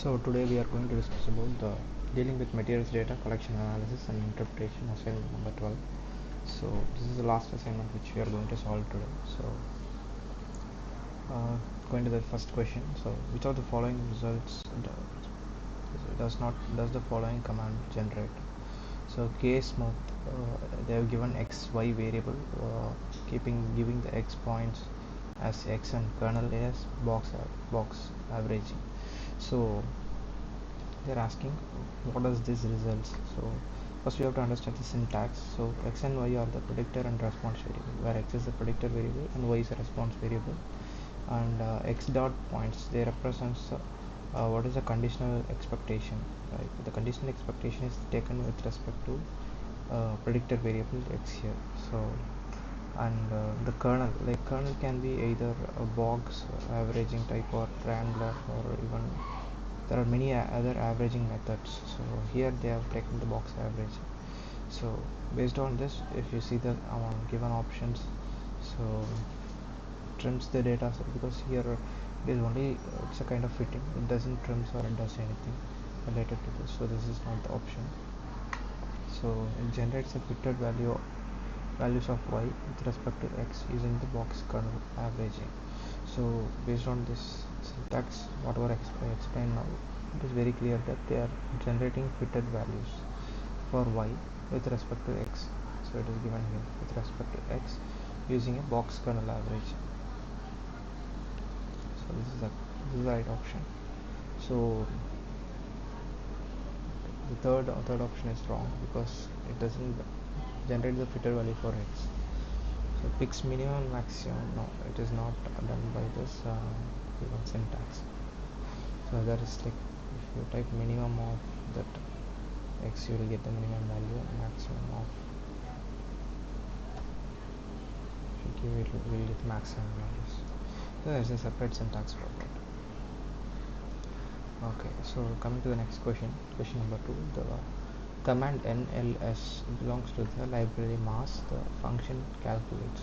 So today we are going to discuss about the dealing with materials data collection analysis and interpretation, assignment number 12. So this is the last assignment which we are going to solve today. So going to the first question. So which of the following results does the following command generate? So ksmooth, they have given x y variable, giving the x points as x and kernel as box averaging. So they're asking what does this results. So first we have to understand the syntax. So x and y are the predictor and response variable, where x is the predictor variable and y is a response variable, and x dot points, they represents what is the conditional expectation. Right, the conditional expectation is taken with respect to predictor variable x here. So and the kernel, like kernel can be either a box averaging type or triangular, or even there are many other averaging methods. So here they have taken the box average. So based on this, if you see the given options, so trims the data set, because here it is only it's a kind of fitting, it doesn't trims or it does anything related to this, so this is not the option. So it generates a fitted values of y with respect to x using the box kernel averaging. So based on this syntax, whatever I explained now, it is very clear that they are generating fitted values for y with respect to x. So it is given here with respect to x using a box kernel average. So this is the right option. So the third option is wrong, because it doesn't generate the fitted value for x. So picks minimum and maximum, no, it is not done by this given syntax. So there is like, if you type minimum of that x, you will get the minimum value, and maximum of, if you give it, you will get maximum values. So there is a separate syntax for that. Okay, so coming to the next question number 2. The command nls belongs to the library mass the function calculates.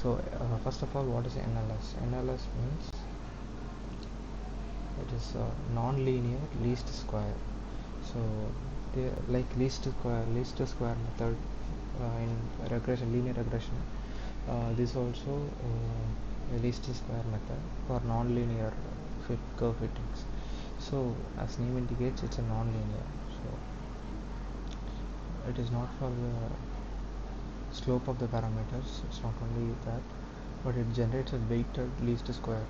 So first of all, what is nls? Nls means it is a non-linear least square. So they like least square method in linear regression. This also a least square method for non-linear curve fittings. So as name indicates, it's a non-linear. So it is not for the slope of the parameters, it's not only that, but it generates a weighted least square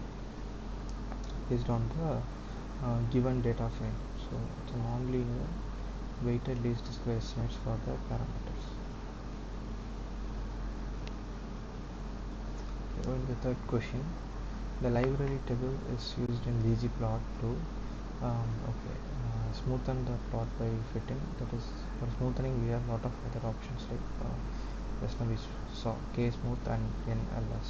based on the given data frame. So it's a non-linear weighted least square estimates for the parameters. Going to the third question. The library table is used in ggplot to smoothen the plot by fitting. That is, for smoothening we have a lot of other options, like just now we saw ksmooth and nls.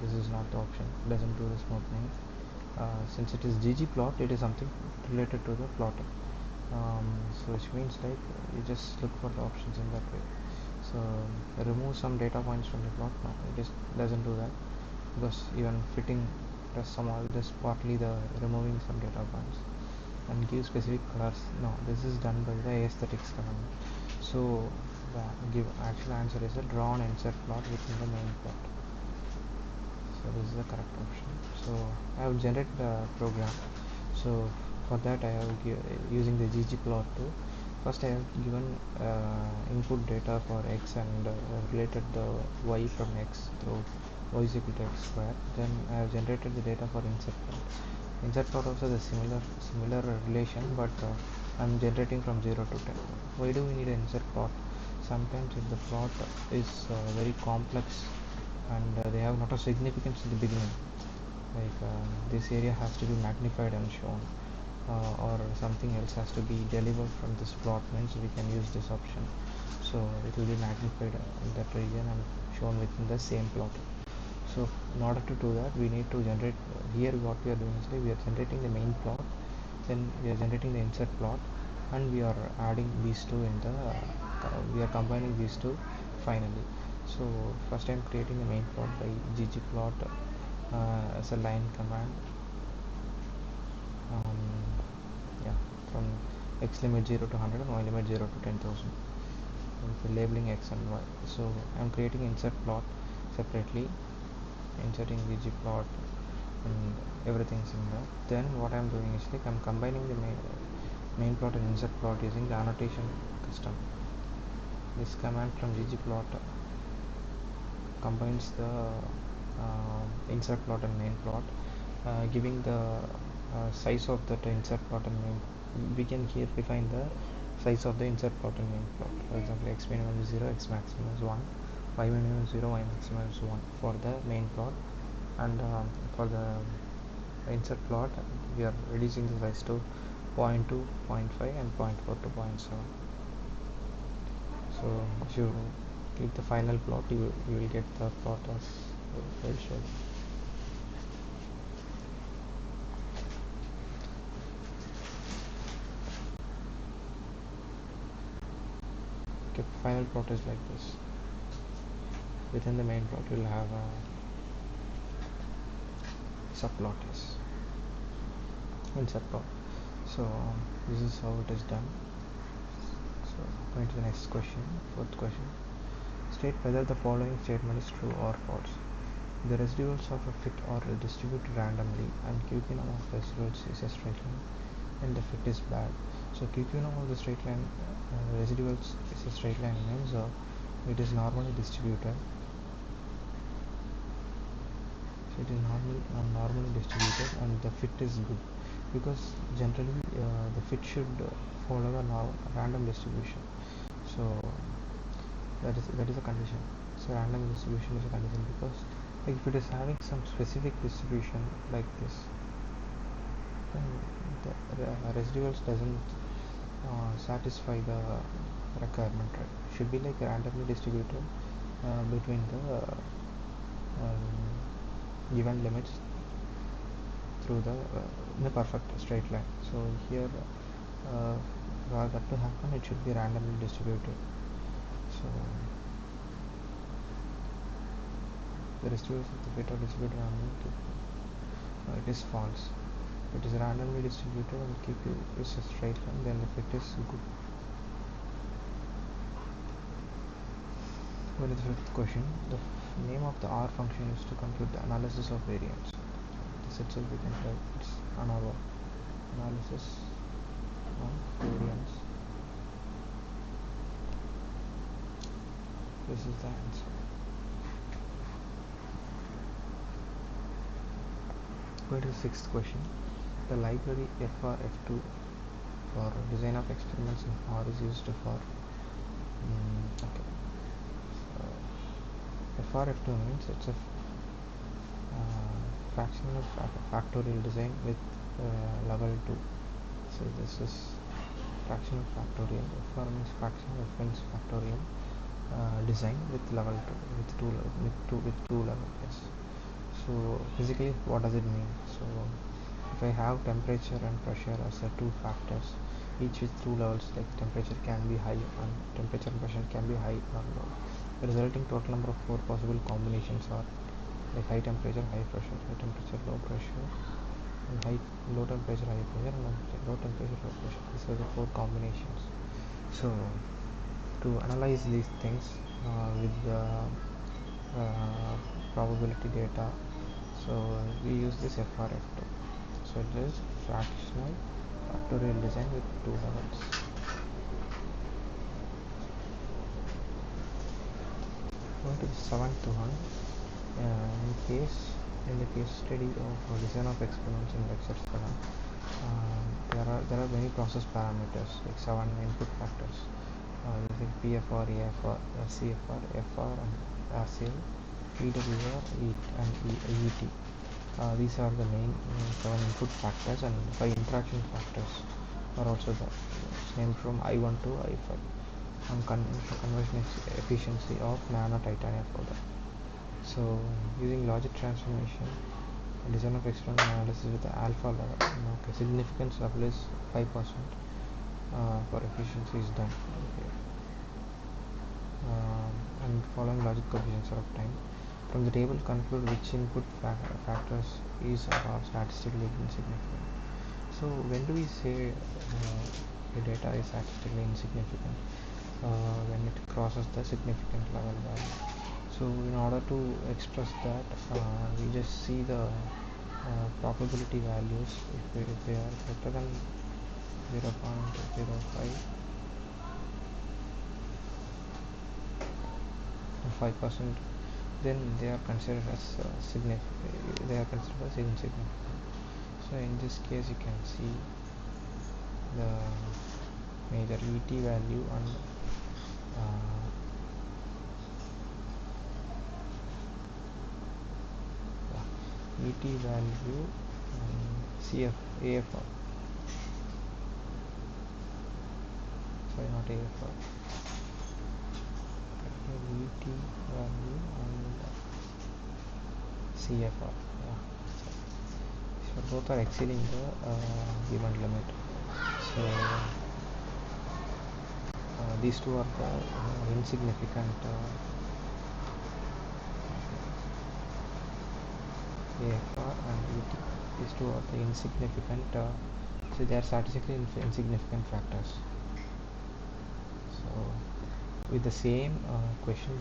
This is not the option, it doesn't do the smoothing. Since it is ggplot, it is something related to the plotting. So which means like you just look for the options in that way. So remove some data points from the plot, no, it just doesn't do that, because even fitting does just partly the removing some data points and give specific colors. No, this is done by the aesthetics command. So the actual answer is a draw and insert plot within the main plot. So this is the correct option. So I have generated the program. So for that I have using the ggplot tool. First I have given input data for x and related the y from x through y is equal to x square. Then I have generated the data for insert plot. Insert plot also the similar relation, but I'm generating from 0 to 10. Why do we need an insert plot? Sometimes if the plot is very complex and they have not a significance in the beginning, like this area has to be magnified and shown, or something else has to be delivered from this plot, means we can use this option. So it will be magnified in that region and shown within the same plot. So in order to do that, we need to generate here what we are doing is like we are generating the main plot, then we are generating the insert plot, and we are adding these two in the we are combining these two finally. So first I am creating the main plot by ggplot as a line command. from x limit 0 to 100 and y limit 0 to 10,000 with labeling x and y. So I'm creating insert plot separately, inserting ggplot and everything's in there. Then what I'm doing is like I'm combining the main plot and insert plot using the annotation custom. This command from ggplot combines the insert plot and main plot, giving the size of that insert plot and main. We can here define the size of the insert plot and main plot. For example, x minimum is 0, x maximum is 1, y minimum is 0, y maximum is 1 for the main plot, and for the insert plot we are reducing the size to 0.2, 0.5 and 0.4 to 0.7. So if you click the final plot, you will get the plot as well shown. Okay, final plot is like this. Within the main plot, you will have a subplot is insert plot. So this is how it is done. So going to the next question, fourth question. State whether the following statement is true or false. The residuals of a fit are distributed randomly and QQ-norm of residuals is a straight line and the fit is bad. So QQ-norm of the straight line residuals is a straight line means it is normally distributed. So it is normally distributed and the fit is good, because generally the fit should follow a random distribution. So that is a condition. So random distribution is a condition, because like if it is having some specific distribution like this, then the residuals doesn't satisfy the requirement, right? Should be like randomly distributed between the given limits through the perfect straight line. So here for that to happen, it should be randomly distributed. So the residuals of the fit are distributed randomly. It is false. If it is randomly distributed and QQ is a straight line, then the fit is good. What is the fifth question? The name of the R function is to compute the analysis of variance. This itself we can try. It's ANOVA, analysis of variance. This is the answer. Going to the sixth question. The library FRF2 for design of experiments in R is used for FRF2 means it's a fractional factorial design with level 2. So this is fractional factorial. FR means fractional, F means factorial design with level 2 with two levels. Yes. So physically, what does it mean? So if I have temperature and pressure as the two factors, each with two levels, like temperature can be high and temperature and pressure can be high or low. The resulting total number of four possible combinations are like high temperature, high pressure, high temperature, low pressure, and low temperature, high pressure, and low temperature, low pressure. These are the four combinations. So to analyze these things with the probability data, so we use this FRF2. So it is fractional factorial design with two levels. Going to the seventh one. In the case study of design of experiments in lecture 7, there are many process parameters, like 7 input factors using PFR, AFR, CFR, FR, and RCL, EWR, and EET. These are the main 7 input factors, and 5 interaction factors are also there. It's named from I1 to I5. And conversion efficiency of nano titanium powder. So using logic transformation, design of experiment analysis with the alpha level, okay, significance level is 5% for efficiency is done. Okay. And following logic coefficients are obtained. From the table, conclude which input factors is or are statistically insignificant. So when do we say the data is statistically insignificant? When it crosses the significant level value. So in order to express that, we just see the probability values. If they are greater than 0.05 5%, then they are considered as significant. They are considered as insignificant. So in this case, you can see the major ET value and ET value and AFR. Sorry, not AFR. ET value and CFR. Yeah. So both are exceeding the given limit. So these two are the insignificant AFR and ET. These two are the insignificant. So they are statistically insignificant factors. So with the same question,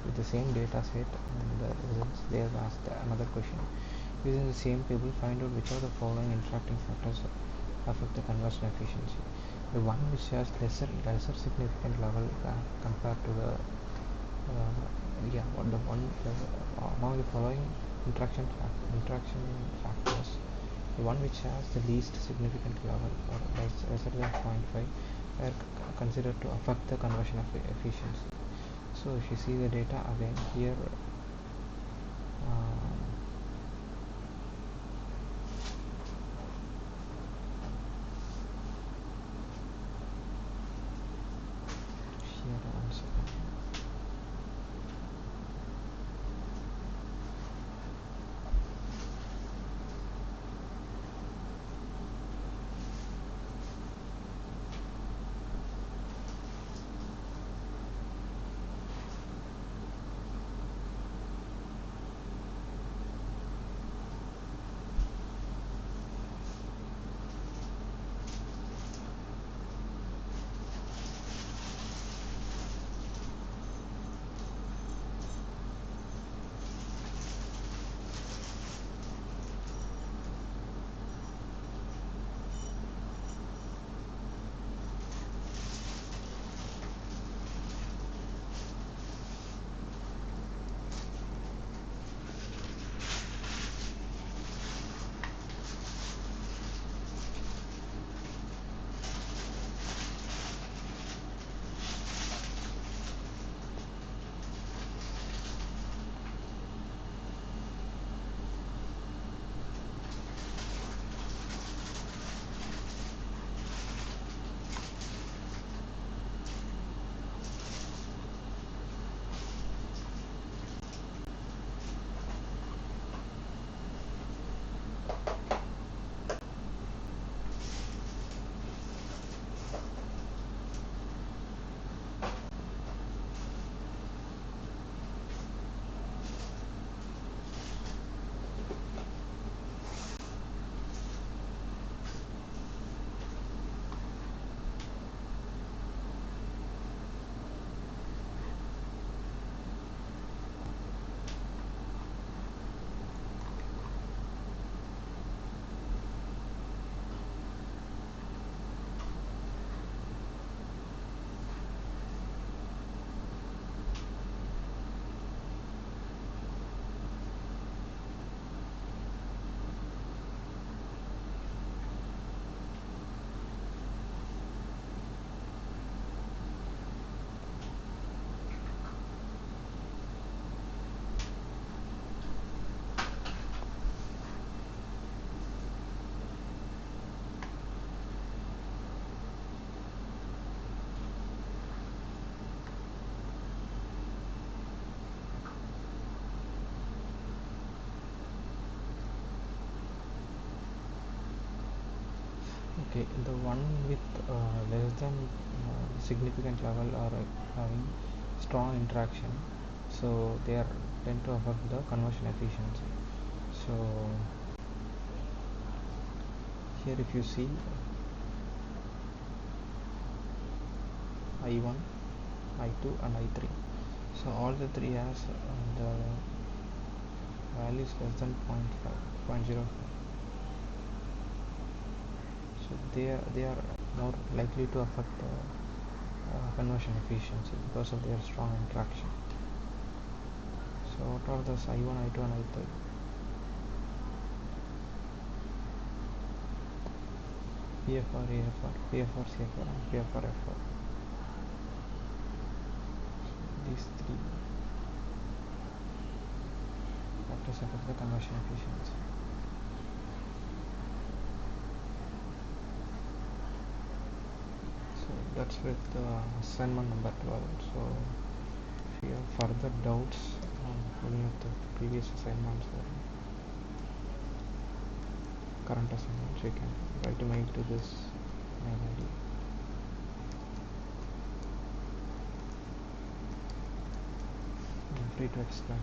with the same data set and the results, they have asked another question. Using the same table, find out which of the following interacting factors affect the conversion efficiency. The one which has lesser significant level compared to the the one among the following interaction factors, the one which has the least significant level or lesser than 0.5 are considered to affect the conversion of efficiency. So if you see the data again here, one second. Okay, the one with less than significant level are having strong interaction, so they are tend to affect the conversion efficiency. So Here if you see I1, I2 and I3, so all the three has the values less than 0.05. So they are more likely to affect the conversion efficiency because of their strong interaction. So what are those I1, I2 and I3? PFR, AFR, PFR, CFR and PFR, FR. These three factors affect the conversion efficiency. So that's with assignment number 12. So if you have further doubts on any of the previous assignments or current assignments, you can write a mail to this mail ID. Feel free to explain.